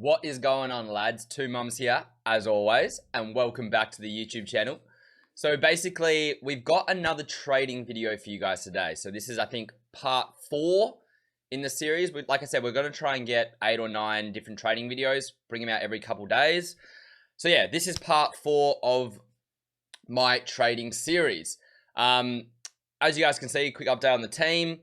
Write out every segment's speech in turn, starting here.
What is going on, lads? Two mums here, as always, and welcome back to the YouTube channel. So basically, we've got another trading video for you guys today. So this is, I think, part 4 in the series. Like I said, we're going to try and get 8 or 9 different trading videos, bring them out every couple days. So yeah, this is part 4 of my trading series. As you guys can see, quick update on the team.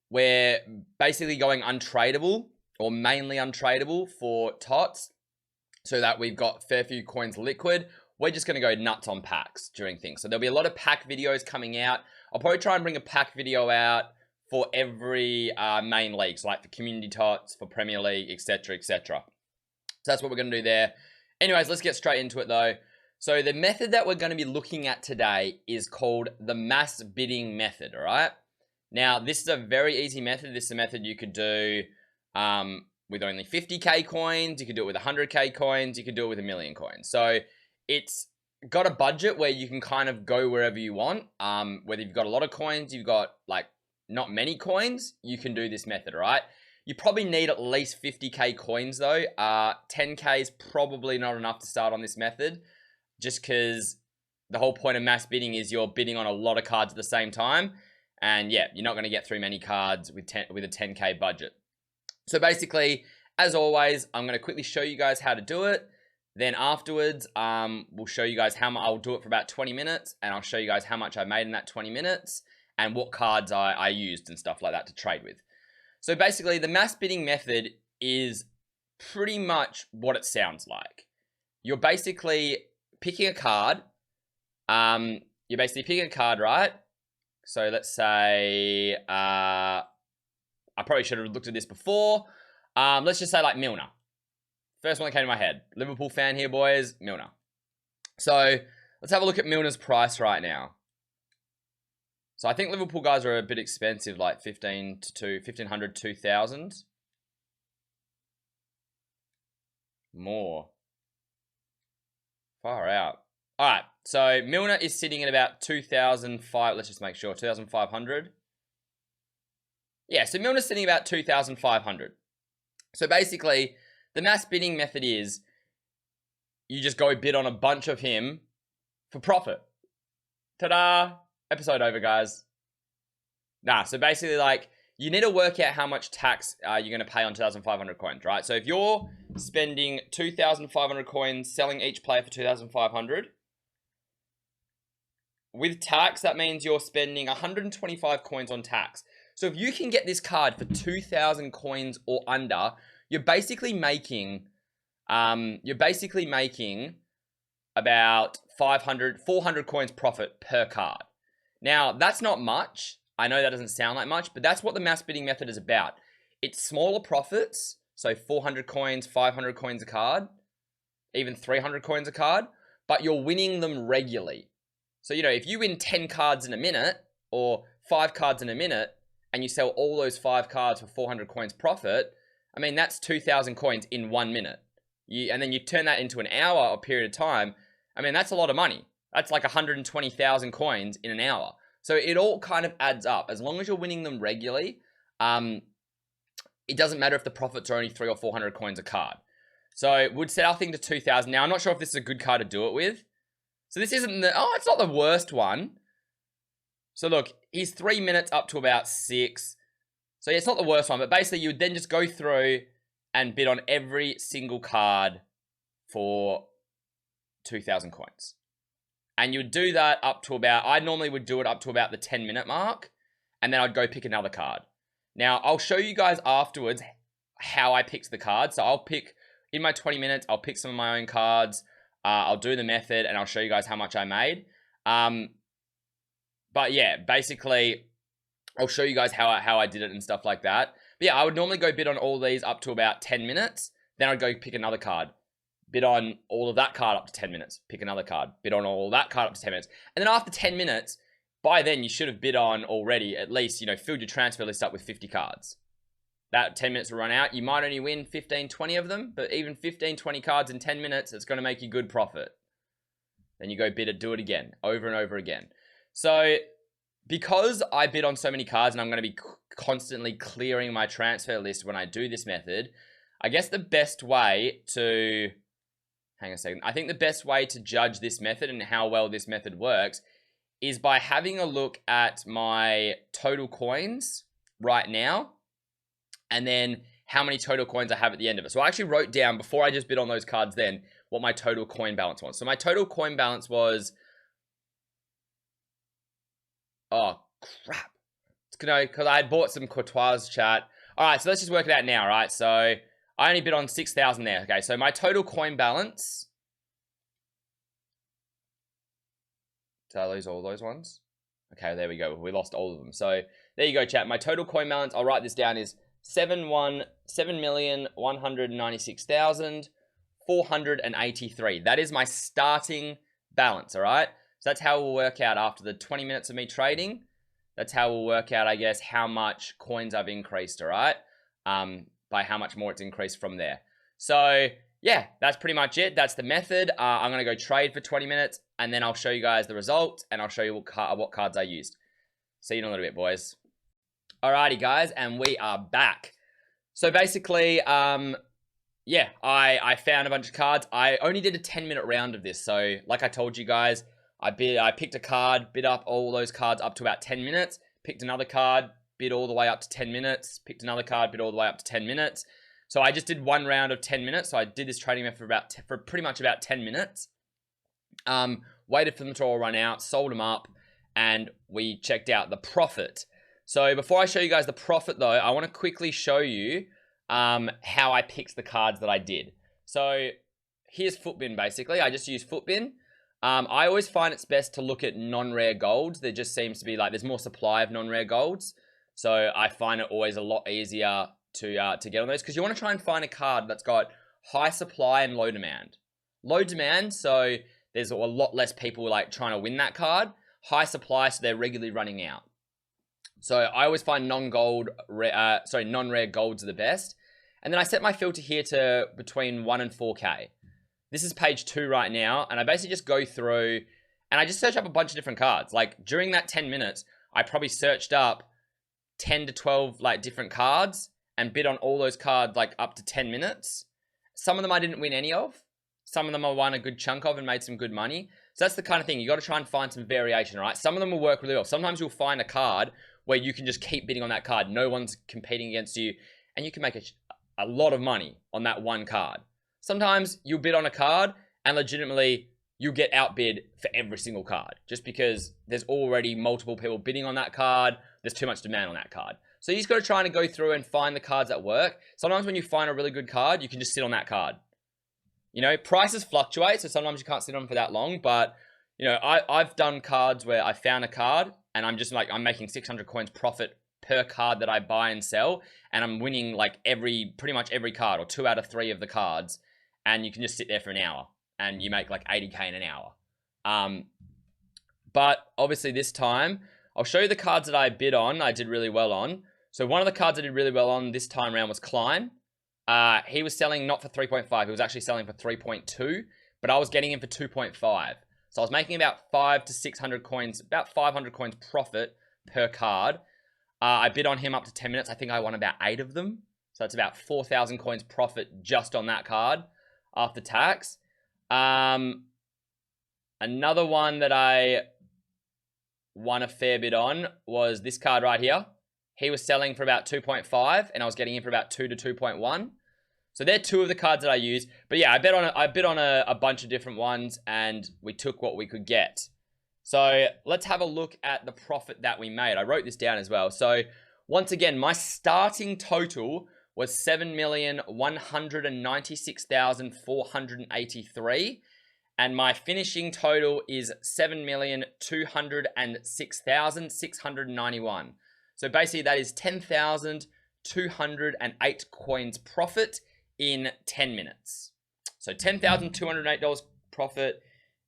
We're basically going untradeable, or mainly untradeable for TOTS, so that we've got fair few coins liquid. We're just going to go nuts on packs during things. So there'll be a lot of pack videos coming out. I'll probably try and bring a pack video out for every main league, so like for Community TOTS, for Premier League, etc, etc. So that's what we're going to do there. Anyways, let's get straight into it though. So the method that we're going to be looking at today is called the mass bidding method, all right? Now, this is a very easy method. This is a method you could do with only 50k coins. You could do it with 100k coins. You could do it with 1 million coins. So it's got a budget where you can kind of go wherever you want. Whether you've got a lot of coins, you've got like not many coins, you can do this method, all right? You probably need at least 50k coins though. 10k is probably not enough to start on this method, just because the whole point of mass bidding is you're bidding on a lot of cards at the same time. And yeah, you're not going to get through many cards with a 10k budget. So basically, as always, I'm going to quickly show you guys how to do it. Then afterwards, we'll show you guys how much. I'll do it for about 20 minutes, and I'll show you guys how much I made in that 20 minutes and what cards I used and stuff like that to trade with. So basically, the mass bidding method is pretty much what it sounds like. You're basically picking a card. Right? So let's say, I probably should have looked at this before. Let's just say like Milner. First one that came to my head. Liverpool fan here, boys. Milner. So let's have a look at Milner's price right now. So I think Liverpool guys are a bit expensive, like 1,500, 2,000. More. Far out. All right, so Milner is sitting at about 2,500. Let's just make sure, 2,500. Yeah, so Milner's sitting about 2,500. So basically, the mass bidding method is you just go bid on a bunch of him for profit. Ta-da! Episode over, guys. Nah, so basically, like, you need to work out how much tax you're going to pay on 2,500 coins, right? So if you're spending 2,500 coins, selling each player for 2,500, with tax, that means you're spending 125 coins on tax. So if you can get this card for 2,000 coins or under, you're basically making about 400 coins profit per card. Now, that's not much. I know that doesn't sound like much, but that's what the mass bidding method is about. It's smaller profits, so 400 coins, 500 coins a card, even 300 coins a card, but you're winning them regularly. So, you know, if you win 10 cards in a minute or 5 cards in a minute and you sell all those 5 cards for 400 coins profit, I mean, that's 2,000 coins in 1 minute. And then you turn that into an hour or period of time. I mean, that's a lot of money. That's like 120,000 coins in an hour. So it all kind of adds up. As long as you're winning them regularly, it doesn't matter if the profits are only 300 or 400 coins a card. So we'd set our thing to 2,000. Now, I'm not sure if this is a good card to do it with. So this isn't it's not the worst one. So look, he's 3 minutes up to about 6. So yeah, it's not the worst one, but basically you would then just go through and bid on every single card for 2,000 coins. And you would do that up to about, I normally would do it up to about the 10-minute mark, and then I'd go pick another card. Now, I'll show you guys afterwards how I picked the card. So I'll pick, in my 20 minutes, I'll pick some of my own cards. I'll do the method and I'll show you guys how much I made. But yeah, basically, I'll show you guys how I did it and stuff like that. But yeah, I would normally go bid on all these up to about 10 minutes. Then I'd go pick another card. Bid on all of that card up to 10 minutes. Pick another card. Bid on all that card up to 10 minutes. And then after 10 minutes, by then you should have bid on already, at least, you know, filled your transfer list up with 50 cards. That 10 minutes will run out. You might only win 15, 20 of them, but even 15, 20 cards in 10 minutes, it's going to make you good profit. Then you go bid it, do it again, over and over again. So because I bid on so many cards and I'm going to be constantly clearing my transfer list when I do this method, I guess the best way to, hang on a second. I think the best way to judge this method and how well this method works is by having a look at my total coins right now, and then how many total coins I have at the end of it. So I actually wrote down, before I just bid on those cards then, what my total coin balance was. So my total coin balance was, oh crap, it's gonna, because I had bought some Courtois chat. All right, so let's just work it out now, right? So I only bid on 6,000 there. Okay, so my total coin balance, did I lose all those ones? Okay, there we go. We lost all of them. So there you go, chat. My total coin balance, I'll write this down, is 7,196,483. That is my starting balance, all right? So that's how we'll work out after the 20 minutes of me trading. That's how we'll work out, I guess, how much coins I've increased, all right? By how much more it's increased from there. So yeah, that's pretty much it. That's the method. I'm going to go trade for 20 minutes, and then I'll show you guys the result, and I'll show you what cards I used. See you in a little bit, boys. Alrighty, guys, and we are back. So basically, yeah, I found a bunch of cards. I only did a 10-minute round of this. So like I told you guys, I picked a card, bid up all those cards up to about 10 minutes, picked another card, bid all the way up to 10 minutes, picked another card, bid all the way up to 10 minutes. So I just did one round of 10 minutes. So I did this trading method for pretty much about 10 minutes. Waited for them to all run out, sold them up, and we checked out the profit. So before I show you guys the profit though, I want to quickly show you how I picked the cards that I did. So here's Footbin basically. I just use Footbin. I always find it's best to look at non-rare golds. There just seems to be like, there's more supply of non-rare golds. So I find it always a lot easier to get on those, because you want to try and find a card that's got high supply and low demand. Low demand, so there's a lot less people like trying to win that card. High supply, so they're regularly running out. So I always find non-rare golds are the best. And then I set my filter here to between 1 and 4K. This is page 2 right now. And I basically just go through and I just search up a bunch of different cards. Like during that 10 minutes, I probably searched up 10 to 12 like different cards and bid on all those cards like up to 10 minutes. Some of them I didn't win any of. Some of them I won a good chunk of and made some good money. So that's the kind of thing. You got to try and find some variation, right? Some of them will work really well. Sometimes you'll find a card where you can just keep bidding on that card. No one's competing against you, and you can make a lot of money on that one card. Sometimes you'll bid on a card, and legitimately, you'll get outbid for every single card, just because there's already multiple people bidding on that card. There's too much demand on that card. So you just got to try and go through and find the cards that work. Sometimes when you find a really good card, you can just sit on that card. You know, prices fluctuate, so sometimes you can't sit on them for that long, but, you know, I've done cards where I found a card, and I'm just like, I'm making 600 coins profit per card that I buy and sell, and I'm winning like pretty much every card, or 2 out of 3 of the cards, and you can just sit there for an hour, and you make like 80K in an hour. But obviously this time, I'll show you the cards that I bid on, I did really well on. So one of the cards I did really well on this time around was Klein. He was selling not for 3.5, he was actually selling for 3.2, but I was getting him for 2.5. So I was making about 500 to 600 coins, about 500 coins profit per card. I bid on him up to 10 minutes. I think I won about 8 of them. So that's about 4,000 coins profit just on that card after tax. Another one that I won a fair bit on was this card right here. He was selling for about 2.5, and I was getting him for about 2 to 2.1. So they're 2 of the cards that I used. But yeah, I bid on a bunch of different ones, and we took what we could get. So let's have a look at the profit that we made. I wrote this down as well. So once again, my starting total was 7,196,483. And my finishing total is 7,206,691. So basically that is 10,208 coins profit in 10 minutes. So $10,208 profit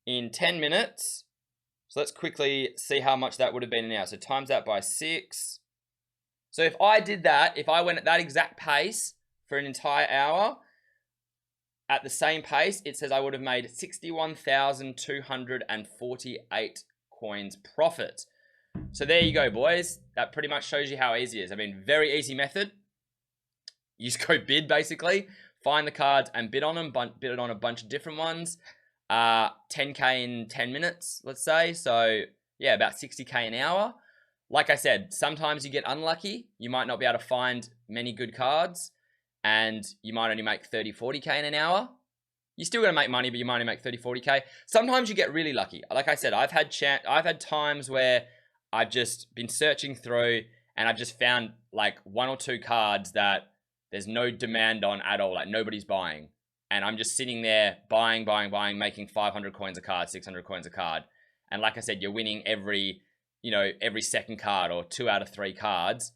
in 10 minutes. So let's quickly see how much that would have been an hour. So times that by 6. So if I did that, if I went at that exact pace for an entire hour, at the same pace, it says I would have made 61,248 coins profit. So there you go, boys. That pretty much shows you how easy it is. I mean, very easy method. you just go bid basically, find the cards and bid on them, bid on a bunch of different ones. 10k in 10 minutes, let's say. So yeah, about 60k an hour. Like I said, sometimes you get unlucky. You might not be able to find many good cards, and you might only make 30, 40k in an hour. You're still going to make money, but you might only make 30, 40k. Sometimes you get really lucky. Like I said, I've had times where I've just been searching through and I've just found like 1 or 2 cards that there's no demand on at all. Like nobody's buying. And I'm just sitting there buying, making 500 coins a card, 600 coins a card. And like I said, you're winning every second card or 2 out of 3 cards.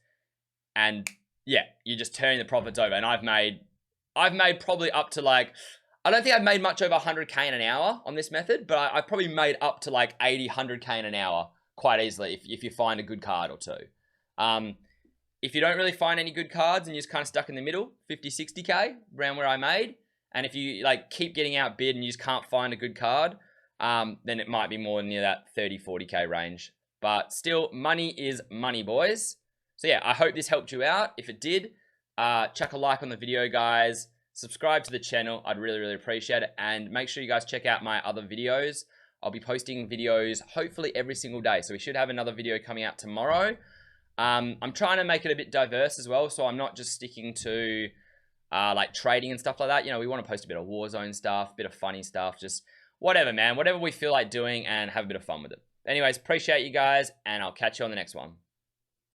And yeah, you're just turning the profits over. And I've made probably up to like, I don't think I've made much over 100k in an hour on this method, but I probably made up to like 80, 100k in an hour quite easily if you find a good card or 2. If you don't really find any good cards and you're just kind of stuck in the middle, 50, 60k, around where I made. And if you like keep getting outbid and you just can't find a good card, then it might be more near that 30, 40k range. But still, money is money, boys. So yeah, I hope this helped you out. If it did, chuck a like on the video, guys. Subscribe to the channel. I'd really, really appreciate it. And make sure you guys check out my other videos. I'll be posting videos hopefully every single day. So we should have another video coming out tomorrow. I'm trying to make it a bit diverse as well. So I'm not just sticking to like trading and stuff like that. You know, we want to post a bit of Warzone stuff, a bit of funny stuff, just whatever, man. Whatever we feel like doing and have a bit of fun with it. Anyways, appreciate you guys, and I'll catch you on the next one.